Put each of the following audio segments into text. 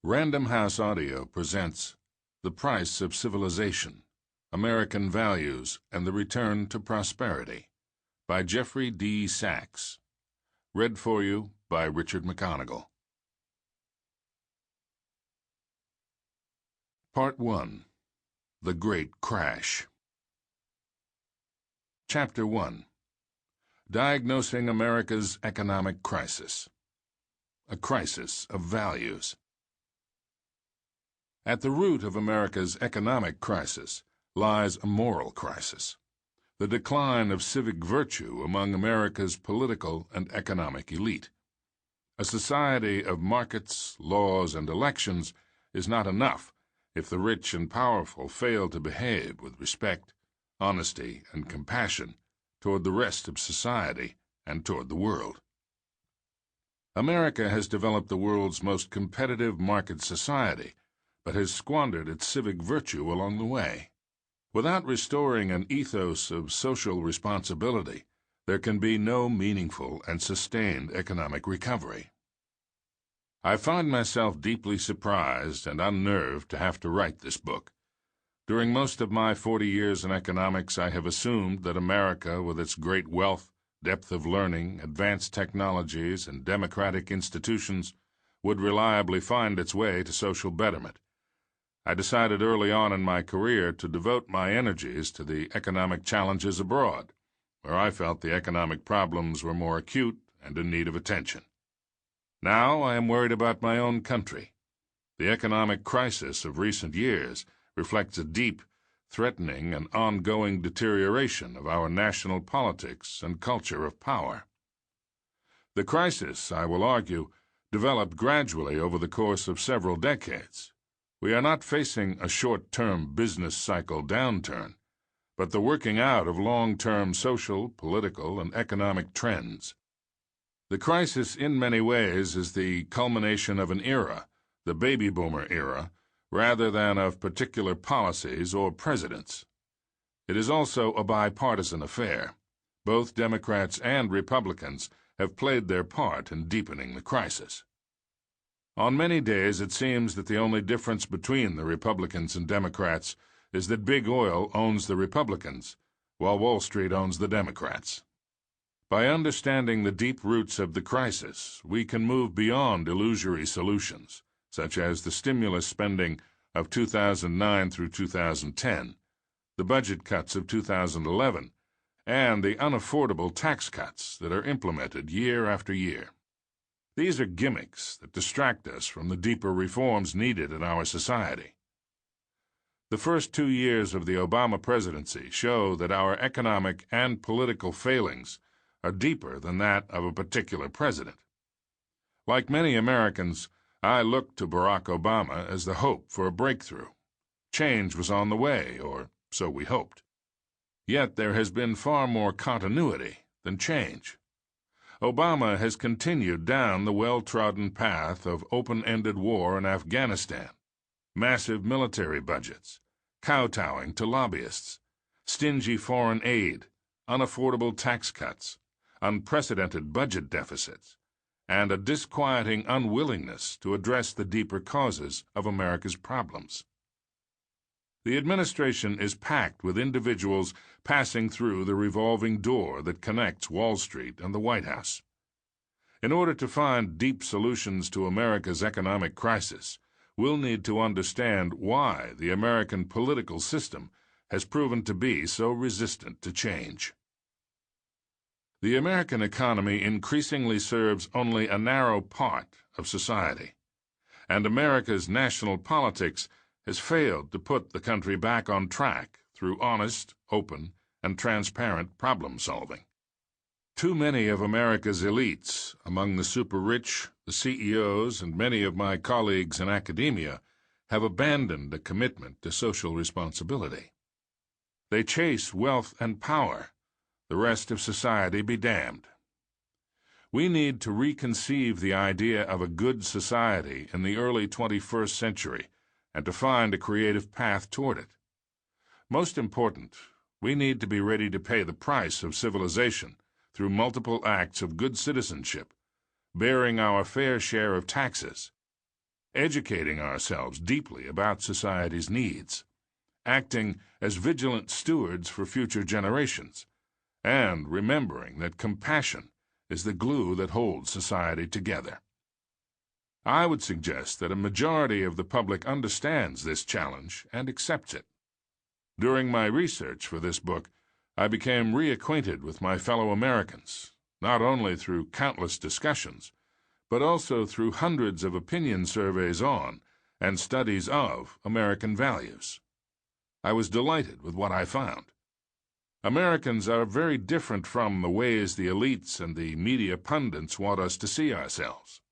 Random House Audio presents The Price of Civilization, American Values and the Return to Prosperity by Jeffrey D. Sachs. Read for you by Richard McGonagle. Part 1. The Great Crash. Chapter 1. Diagnosing America's Economic Crisis. A Crisis of Values. At the root of America's economic crisis lies a moral crisis, the decline of civic virtue among America's political and economic elite. A society of markets, laws, and elections is not enough if the rich and powerful fail to behave with respect, honesty, and compassion toward the rest of society and toward the world. America has developed the world's most competitive market society, but has squandered its civic virtue along the way. Without restoring an ethos of social responsibility, there can be no meaningful and sustained economic recovery. I find myself deeply surprised and unnerved to have to write this book. During most of my 40 years in economics, I have assumed that America, with its great wealth, depth of learning, advanced technologies, and democratic institutions, would reliably find its way to social betterment. I decided early on in my career to devote my energies to the economic challenges abroad, where I felt the economic problems were more acute and in need of attention. Now I am worried about my own country. The economic crisis of recent years reflects a deep, threatening, and ongoing deterioration of our national politics and culture of power. The crisis, I will argue, developed gradually over the course of several decades. We are not facing a short-term business cycle downturn, but the working out of long-term social, political, and economic trends. The crisis in many ways is the culmination of an era, the baby boomer era, rather than of particular policies or presidents. It is also a bipartisan affair. Both Democrats and Republicans have played their part in deepening the crisis. On many days, it seems that the only difference between the Republicans and Democrats is that Big Oil owns the Republicans, while Wall Street owns the Democrats. By understanding the deep roots of the crisis, we can move beyond illusory solutions, such as the stimulus spending of 2009 through 2010, the budget cuts of 2011, and the unaffordable tax cuts that are implemented year after year. These are gimmicks that distract us from the deeper reforms needed in our society. The first 2 years of the Obama presidency show that our economic and political failings are deeper than that of a particular president. Like many Americans, I looked to Barack Obama as the hope for a breakthrough. Change was on the way, or so we hoped. Yet there has been far more continuity than change. Obama has continued down the well-trodden path of open-ended war in Afghanistan, massive military budgets, kowtowing to lobbyists, stingy foreign aid, unaffordable tax cuts, unprecedented budget deficits, and a disquieting unwillingness to address the deeper causes of America's problems. The administration is packed with individuals passing through the revolving door that connects Wall Street and the White House. In order to find deep solutions to America's economic crisis, we'll need to understand why the American political system has proven to be so resistant to change. The American economy increasingly serves only a narrow part of society, and America's national politics has failed to put the country back on track through honest, open, and transparent problem-solving. Too many of America's elites, among the super-rich, the CEOs, and many of my colleagues in academia, have abandoned a commitment to social responsibility. They chase wealth and power. The rest of society be damned. We need to reconceive the idea of a good society in the early 21st century and to find a creative path toward it. Most important, we need to be ready to pay the price of civilization through multiple acts of good citizenship, bearing our fair share of taxes, educating ourselves deeply about society's needs, acting as vigilant stewards for future generations, and remembering that compassion is the glue that holds society together. I would suggest that a majority of the public understands this challenge and accepts it. During my research for this book, I became reacquainted with my fellow Americans, not only through countless discussions, but also through hundreds of opinion surveys on and studies of American values. I was delighted with what I found. Americans are very different from the ways the elites and the media pundits want us to see ourselves.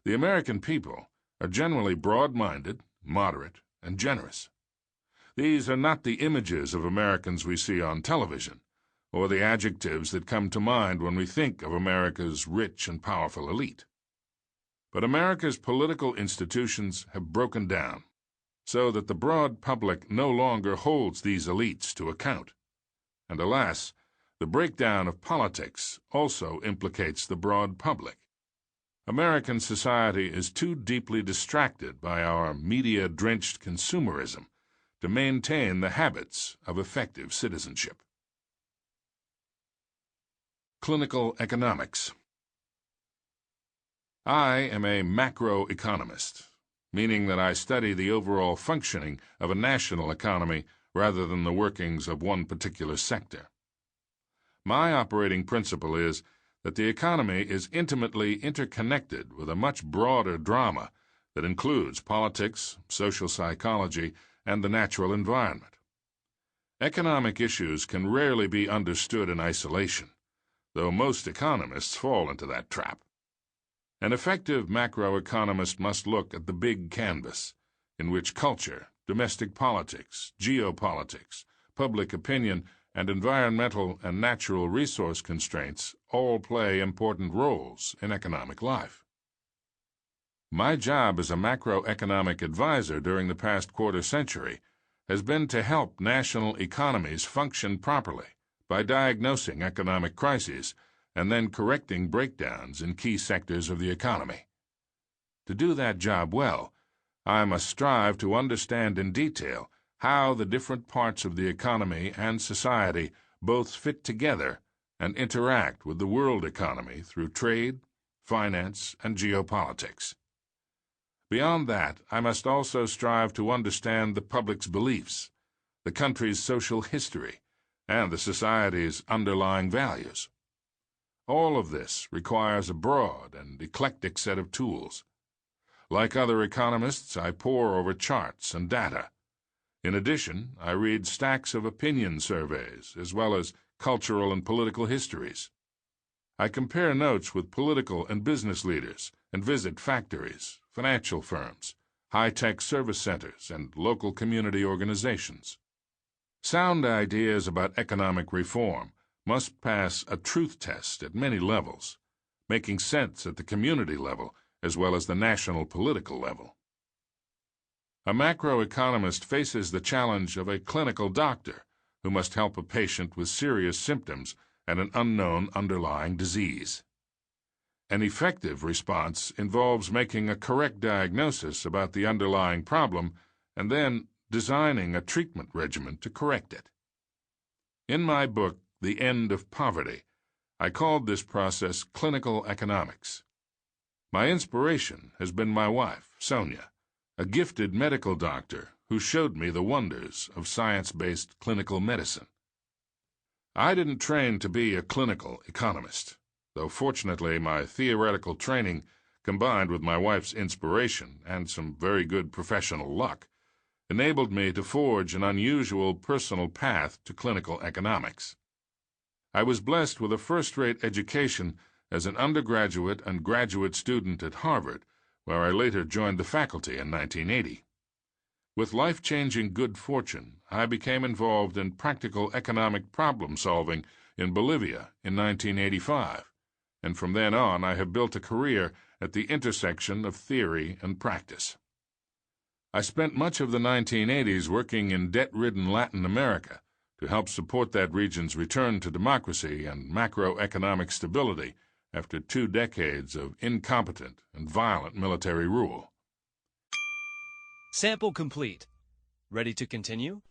The American people are generally broad-minded, moderate, and generous. These are not the images of Americans we see on television, or the adjectives that come to mind when we think of America's rich and powerful elite. But America's political institutions have broken down, so that the broad public no longer holds these elites to account. And alas, the breakdown of politics also implicates the broad public. American society is too deeply distracted by our media-drenched consumerism to maintain the habits of effective citizenship. Clinical economics. I am a macroeconomist, meaning that I study the overall functioning of a national economy rather than the workings of one particular sector. My operating principle is that the economy is intimately interconnected with a much broader drama that includes politics, social psychology, and the natural environment. Economic issues can rarely be understood in isolation, though most economists fall into that trap. An effective macroeconomist must look at the big canvas, in which culture, domestic politics, geopolitics, public opinion, and environmental and natural resource constraints all play important roles in economic life. My job as a macroeconomic advisor during the past quarter century has been to help national economies function properly by diagnosing economic crises and then correcting breakdowns in key sectors of the economy. To do that job well, I must strive to understand in detail how the different parts of the economy and society both fit together and interact with the world economy through trade, finance, and geopolitics. Beyond that, I must also strive to understand the public's beliefs, the country's social history, and the society's underlying values. All of this requires a broad and eclectic set of tools. Like other economists, I pore over charts and data. In addition, I read stacks of opinion surveys, as well as cultural and political histories. I compare notes with political and business leaders and visit factories, financial firms, high-tech service centers, and local community organizations. Sound ideas about economic reform must pass a truth test at many levels, making sense at the community level as well as the national political level. A macroeconomist faces the challenge of a clinical doctor who must help a patient with serious symptoms and an unknown underlying disease. An effective response involves making a correct diagnosis about the underlying problem and then designing a treatment regimen to correct it. In my book, The End of Poverty, I called this process clinical economics. My inspiration has been my wife, Sonia, a gifted medical doctor who showed me the wonders of science-based clinical medicine. I didn't train to be a clinical economist, though fortunately my theoretical training, combined with my wife's inspiration and some very good professional luck, enabled me to forge an unusual personal path to clinical economics. I was blessed with a first-rate education as an undergraduate and graduate student at Harvard, where I later joined the faculty in 1980. With life-changing good fortune, I became involved in practical economic problem-solving in Bolivia in 1985, and from then on I have built a career at the intersection of theory and practice. I spent much of the 1980s working in debt-ridden Latin America to help support that region's return to democracy and macroeconomic stability after 2 decades of incompetent and violent military rule. Sample complete. Ready to continue?